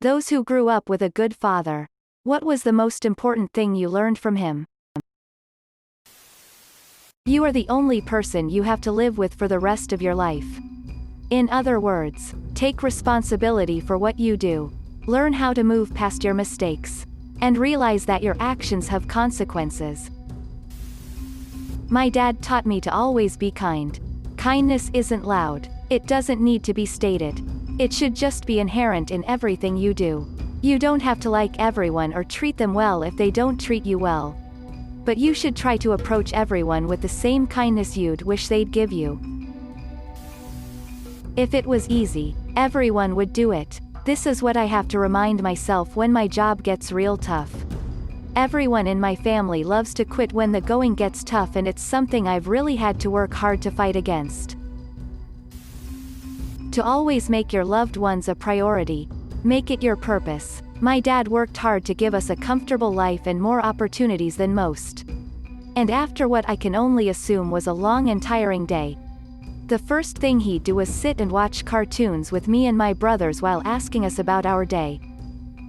Those who grew up with a good father. What was the most important thing you learned from him? You are the only person you have to live with for the rest of your life. In other words, take responsibility for what you do. Learn how to move past your mistakes. And realize that your actions have consequences. My dad taught me to always be kind. Kindness isn't loud. It doesn't need to be stated. It should just be inherent in everything you do. You don't have to like everyone or treat them well if they don't treat you well. But you should try to approach everyone with the same kindness you'd wish they'd give you. If it was easy, everyone would do it. This is what I have to remind myself when my job gets real tough. Everyone in my family loves to quit when the going gets tough, and it's something I've really had to work hard to fight against. To always make your loved ones a priority. Make it your purpose. My dad worked hard to give us a comfortable life and more opportunities than most. And after what I can only assume was a long and tiring day, the first thing he'd do was sit and watch cartoons with me and my brothers while asking us about our day.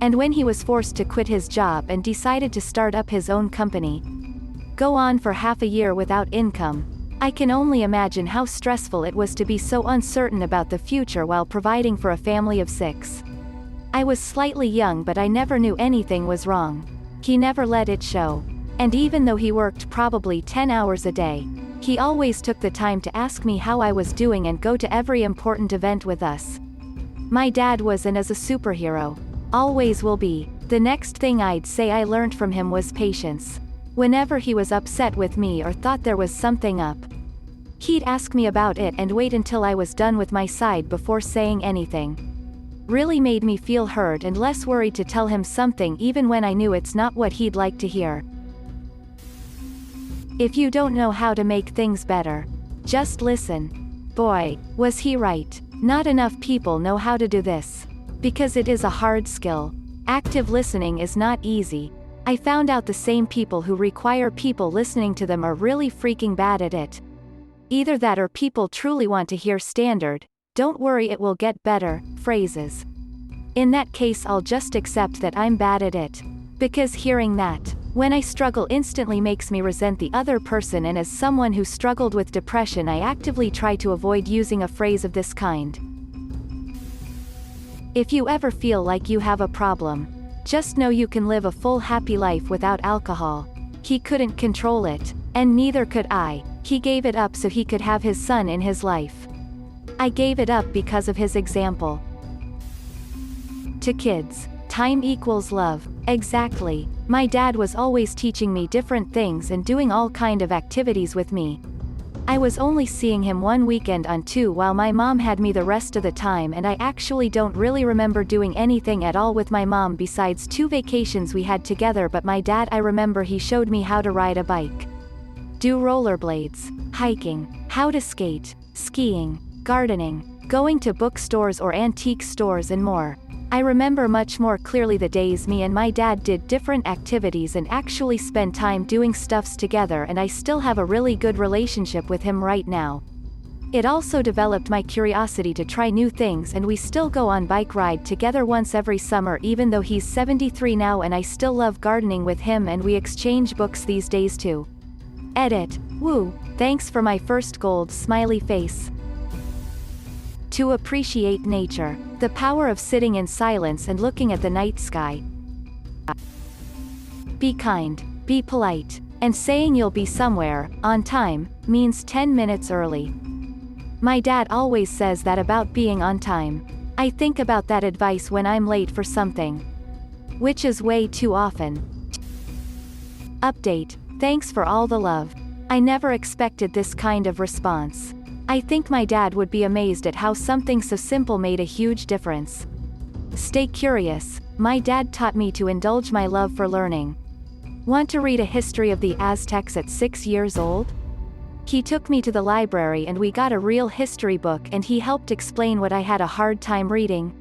And when he was forced to quit his job and decided to start up his own company, go on for half a year without income, I can only imagine how stressful it was to be so uncertain about the future while providing for a family of 6. I was slightly young, but I never knew anything was wrong. He never let it show. And even though he worked probably 10 hours a day, he always took the time to ask me how I was doing and go to every important event with us. My dad was and is a superhero. Always will be. The next thing I'd say I learned from him was patience. Whenever he was upset with me or thought there was something up, he'd ask me about it and wait until I was done with my side before saying anything. Really made me feel heard and less worried to tell him something even when I knew it's not what he'd like to hear. If you don't know how to make things better, just listen. Boy, was he right. Not enough people know how to do this. Because it is a hard skill. Active listening is not easy. I found out the same people who require people listening to them are really freaking bad at it. Either that or people truly want to hear standard, "Don't worry, it will get better" phrases. In that case, I'll just accept that I'm bad at it. Because hearing that, when I struggle, instantly makes me resent the other person, and as someone who struggled with depression, I actively try to avoid using a phrase of this kind. If you ever feel like you have a problem, just know you can live a full happy life without alcohol. He couldn't control it, and neither could I. He gave it up so he could have his son in his life. I gave it up because of his example. To kids, time equals love. Exactly. My dad was always teaching me different things and doing all kind of activities with me. I was only seeing him one weekend on 2 while my mom had me the rest of the time, and I actually don't really remember doing anything at all with my mom besides 2 vacations we had together, but my dad, I remember he showed me how to ride a bike, do rollerblades, hiking, how to skate, skiing, gardening, going to bookstores or antique stores and more. I remember much more clearly the days me and my dad did different activities and actually spent time doing stuffs together, and I still have a really good relationship with him right now. It also developed my curiosity to try new things, and we still go on bike ride together once every summer even though he's 73 now, and I still love gardening with him, and we exchange books these days too. Edit. Woo. Thanks for my first gold smiley face. To appreciate nature. The power of sitting in silence and looking at the night sky. Be kind, be polite, and saying you'll be somewhere, on time, means 10 minutes early. My dad always says that about being on time. I think about that advice when I'm late for something, which is way too often. Update. Thanks for all the love. I never expected this kind of response. I think my dad would be amazed at how something so simple made a huge difference. Stay curious. My dad taught me to indulge my love for learning. Want to read a history of the Aztecs at 6 years old? He took me to the library and we got a real history book, and he helped explain what I had a hard time reading.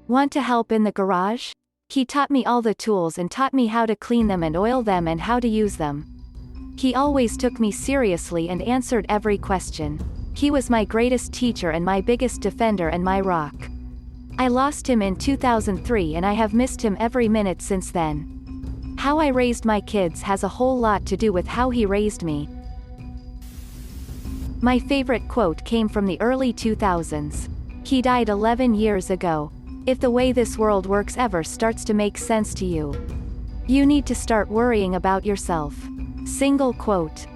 Want to help in the garage? He taught me all the tools and taught me how to clean them and oil them and how to use them. He always took me seriously and answered every question. He was my greatest teacher and my biggest defender and my rock. I lost him in 2003 and I have missed him every minute since then. How I raised my kids has a whole lot to do with how he raised me. My favorite quote came from the early 2000s. He died 11 years ago. If the way this world works ever starts to make sense to you, you need to start worrying about yourself. Single quote.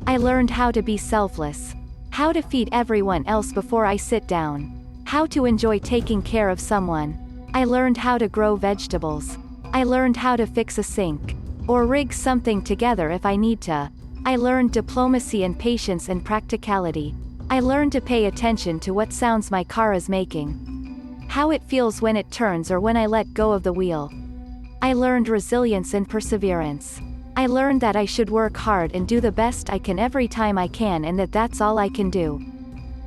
I learned how to be selfless. How to feed everyone else before I sit down. How to enjoy taking care of someone. I learned how to grow vegetables. I learned how to fix a sink. Or rig something together if I need to. I learned diplomacy and patience and practicality. I learned to pay attention to what sounds my car is making. How it feels when it turns or when I let go of the wheel. I learned resilience and perseverance. I learned that I should work hard and do the best I can every time I can and that that's all I can do.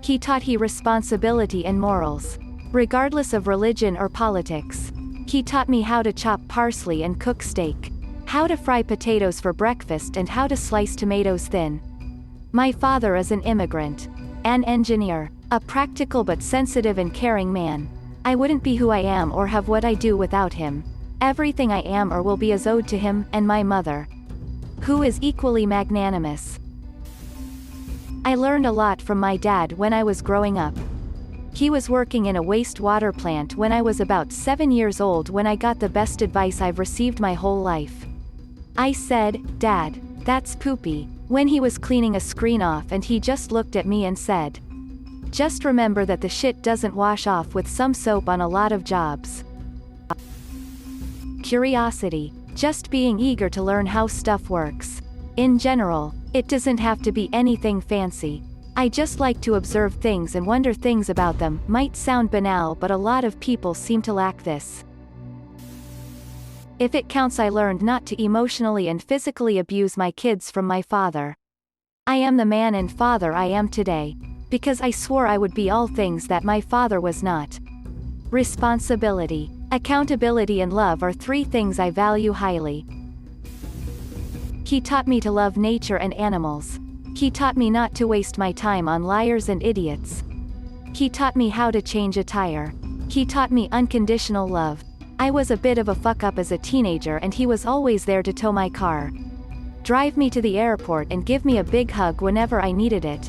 He taught me responsibility and morals. Regardless of religion or politics. He taught me how to chop parsley and cook steak. How to fry potatoes for breakfast and how to slice tomatoes thin. My father is an immigrant. An engineer. A practical but sensitive and caring man. I wouldn't be who I am or have what I do without him. Everything I am or will be is owed to him, and my mother, who is equally magnanimous. I learned a lot from my dad when I was growing up. He was working in a wastewater plant when I was about 7 years old when I got the best advice I've received my whole life. I said, "Dad, that's poopy," when he was cleaning a screen off and he just looked at me and said, "Just remember that the shit doesn't wash off with some soap on a lot of jobs." Curiosity. Just being eager to learn how stuff works. In general, it doesn't have to be anything fancy. I just like to observe things and wonder things about them. Might sound banal, but a lot of people seem to lack this. If it counts, I learned not to emotionally and physically abuse my kids from my father. I am the man and father I am today, because I swore I would be all things that my father was not. Responsibility, accountability and love are 3 things I value highly. He taught me to love nature and animals. He taught me not to waste my time on liars and idiots. He taught me how to change a tire. He taught me unconditional love. I was a bit of a fuck up as a teenager and he was always there to tow my car, drive me to the airport and give me a big hug whenever I needed it.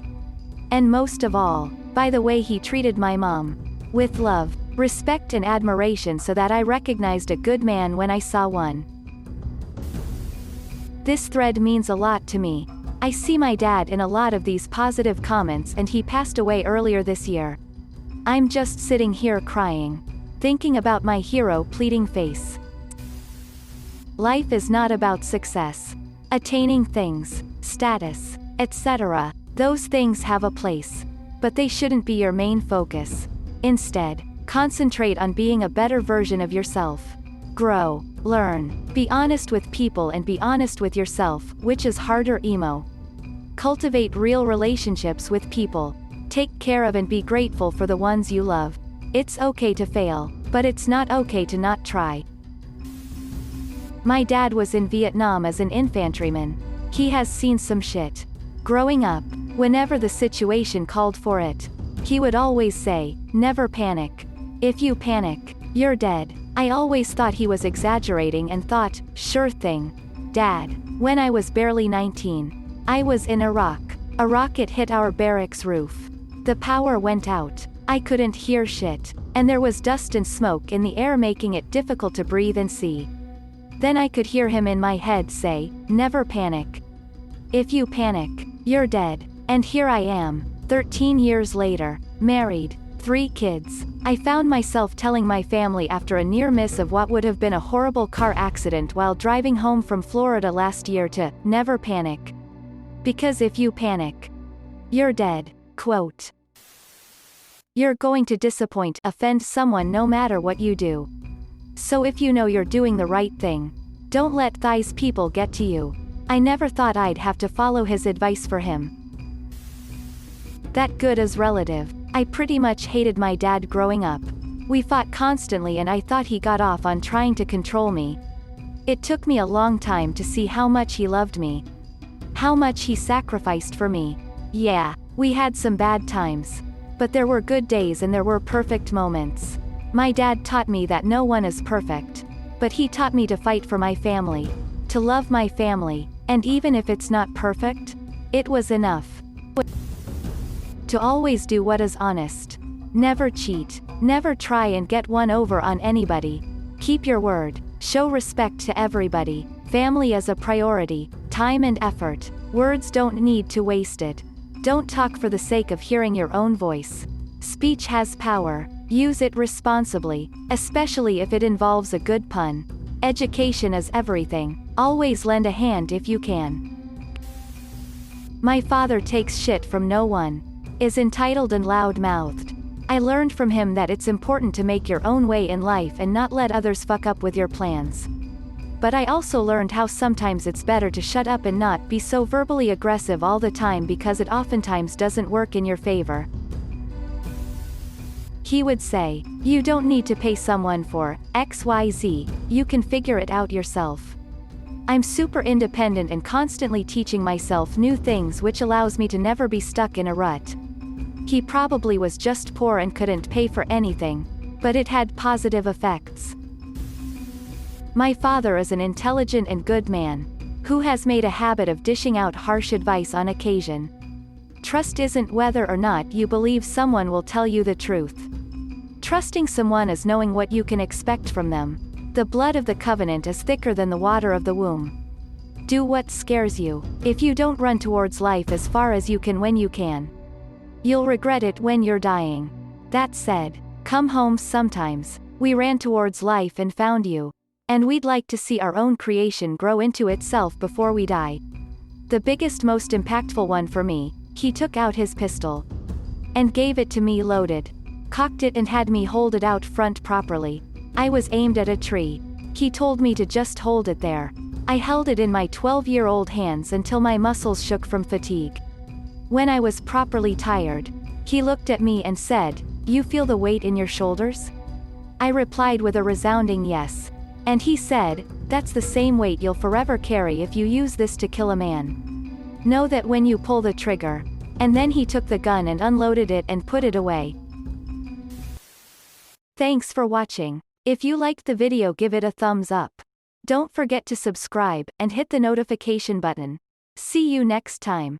And most of all, by the way he treated my mom. With love, respect and admiration so that I recognized a good man when I saw one. This thread means a lot to me. I see my dad in a lot of these positive comments and he passed away earlier this year. I'm just sitting here crying, thinking about my hero pleading face. Life is not about success, attaining things, status, etc. Those things have a place, but they shouldn't be your main focus. Instead, concentrate on being a better version of yourself. Grow, learn, be honest with people and be honest with yourself, which is harder emo. Cultivate real relationships with people. Take care of and be grateful for the ones you love. It's okay to fail, but it's not okay to not try. My dad was in Vietnam as an infantryman. He has seen some shit. Growing up, whenever the situation called for it, he would always say, "Never panic. If you panic, you're dead." I always thought he was exaggerating and thought, "Sure thing, Dad." When I was barely 19, I was in Iraq. A rocket hit our barracks roof. The power went out. I couldn't hear shit, and there was dust and smoke in the air making it difficult to breathe and see. Then I could hear him in my head say, "Never panic. If you panic, you're dead." And here I am, 13 years later, married, 3 kids. I found myself telling my family after a near miss of what would have been a horrible car accident while driving home from Florida last year to never panic. Because if you panic, you're dead. Quote. You're going to disappoint, offend someone no matter what you do. So if you know you're doing the right thing, don't let these people get to you. I never thought I'd have to follow his advice for him. That good is relative. I pretty much hated my dad growing up. We fought constantly and I thought he got off on trying to control me. It took me a long time to see how much he loved me. How much he sacrificed for me. Yeah, we had some bad times. But there were good days and there were perfect moments. My dad taught me that no one is perfect. But he taught me to fight for my family. To love my family, and even if it's not perfect, it was enough. To always do what is honest. Never cheat. Never try and get one over on anybody. Keep your word. Show respect to everybody. Family is a priority. Time and effort. Words don't need to waste it. Don't talk for the sake of hearing your own voice. Speech has power. Use it responsibly, especially if it involves a good pun. Education is everything. Always lend a hand if you can. My father takes shit from no one. Is entitled and loud-mouthed. I learned from him that it's important to make your own way in life and not let others fuck up with your plans. But I also learned how sometimes it's better to shut up and not be so verbally aggressive all the time because it oftentimes doesn't work in your favor. He would say, "You don't need to pay someone for XYZ, you can figure it out yourself." I'm super independent and constantly teaching myself new things, which allows me to never be stuck in a rut. He probably was just poor and couldn't pay for anything, but it had positive effects. My father is an intelligent and good man, who has made a habit of dishing out harsh advice on occasion. Trust isn't whether or not you believe someone will tell you the truth. Trusting someone is knowing what you can expect from them. The blood of the covenant is thicker than the water of the womb. Do what scares you. If you don't run towards life as far as you can when you can, you'll regret it when you're dying. That said, come home sometimes. We ran towards life and found you. And we'd like to see our own creation grow into itself before we die. The biggest, most impactful one for me, he took out his pistol and gave it to me loaded. Cocked it and had me hold it out front properly. I was aimed at a tree. He told me to just hold it there. I held it in my 12-year-old hands until my muscles shook from fatigue. When I was properly tired, he looked at me and said, "You feel the weight in your shoulders?" I replied with a resounding yes. And he said, "That's the same weight you'll forever carry if you use this to kill a man. Know that when you pull the trigger." And then he took the gun and unloaded it and put it away. Thanks for watching. If you liked the video, give it a thumbs up. Don't forget to subscribe and hit the notification button. See you next time.